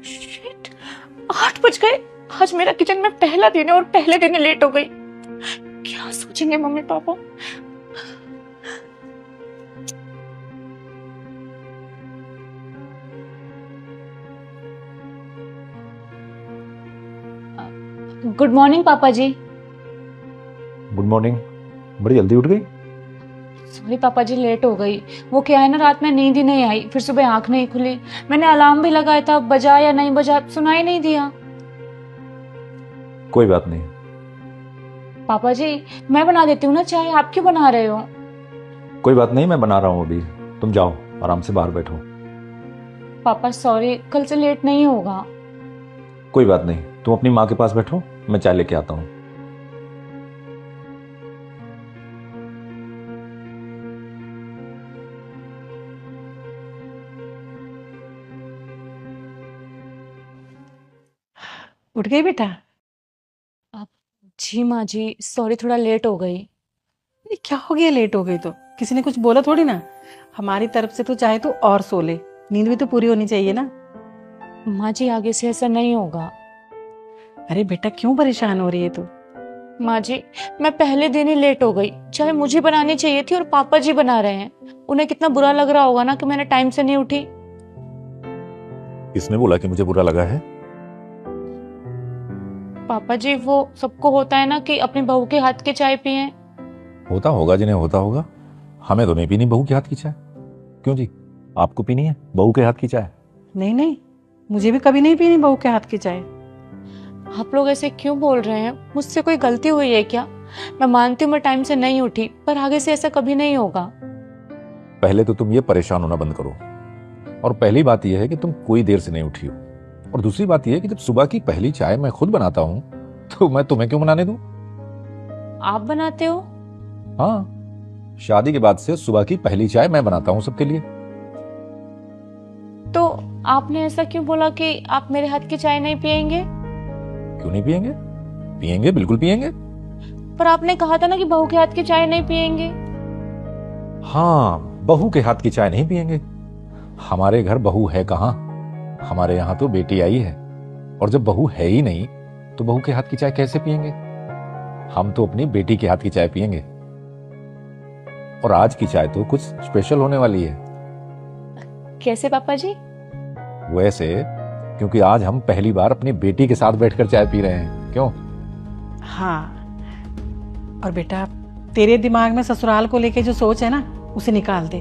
Shit, 8 बज गए। आज मेरा किचन में पहला दिन है और पहले दिन ही लेट हो गई। क्या सोचेंगे मम्मी पापा। गुड मॉर्निंग पापा जी। Good morning. बड़ी जल्दी उठ गई? सॉरी पापा जी, लेट हो गई। वो क्या है ना, रात में नींद ही नहीं आई, फिर सुबह आंख नहीं खुली। मैंने अलार्म भी लगाया था, बजा या नहीं बजा सुनाई नहीं दिया। कोई बात नहीं। पापा जी मैं बना देती हूँ ना चाय, आप क्यों बना रहे हो? कोई बात नहीं, मैं बना रहा हूँ अभी। तुम जाओ आराम से बाहर बैठो। पापा सॉरी, कल से लेट नहीं होगा। कोई बात नहीं, तुम अपनी माँ के पास बैठो, मैं चाय लेके आता हूँ। उठ गई बेटा? जी माँ जी, सॉरी थोड़ा लेट हो गई। ये क्या हो गया, लेट हो गई तो? किसी ने कुछ बोला थोड़ी ना। हमारी तरफ से तो चाहे तो और सो ले, नींद भी तो पूरी होनी चाहिए ना। माँ जी आगे से ऐसा नहीं होगा। अरे बेटा क्यों परेशान हो रही है तू? माँ जी मैं पहले दिन ही लेट हो गई, चाहे मुझे बनानी चाहिए थी और पापा जी बना रहे हैं। उन्हें कितना बुरा लग रहा होगा ना कि मैंने टाइम से नहीं उठी। किसने बोला कि मुझे बुरा लगा है? पापा जी वो सबको होता है ना कि अपनी बहू के हाथ की चाय पिए। होता होगा जिन्हें होता होगा, हमें तो नहीं पीनी बहू के हाथ की चाय। क्यों जी, आपको पीनी है बहू के हाथ की चाय? नहीं नहीं, मुझे भी कभी नहीं पीनी बहू के हाथ की चाय। आप लोग ऐसे क्यों बोल रहे हैं? मुझसे कोई गलती हुई है क्या? मैं मानती हूँ मैं टाइम से नहीं उठी, पर आगे से ऐसा कभी नहीं होगा। पहले तो तुम ये परेशान होना बंद करो। और पहली बात यह है कि तुम कोई देर से नहीं उठी हो। और दूसरी बात यह है कि जब सुबह की पहली चाय मैं खुद बनाता हूं तो मैं तुम्हें क्यों बनाने दूं? आप बनाते हो? हाँ, शादी के बाद से सुबह की पहली चाय मैं बनाता हूं सबके लिए। तो आपने ऐसा क्यों बोला कि आप मेरे हाथ की चाय नहीं पियेंगे? क्यों नहीं पियेंगे? पियेंगे, बिल्कुल पियेंगे। पर आपने कहा था ना कि बहू के हाथ की चाय नहीं पियेंगे। हाँ, बहू के हाथ की चाय नहीं पियेंगे। हमारे घर बहू है कहाँ, हमारे यहां तो बेटी आई है। और जब बहू है ही नहीं तो बहू के हाथ की चाय कैसे पियेंगे? हम तो अपनी बेटी के हाथ की चाय पियेंगे। और आज की चाय तो कुछ स्पेशल होने वाली है। कैसे पापा जी? वैसे क्योंकि आज हम पहली बार अपनी बेटी के साथ बैठकर चाय पी रहे हैं। क्यों? हाँ, और बेटा तेरे दिमाग में ससुराल को लेके जो सोच है ना, उसे निकाल दे।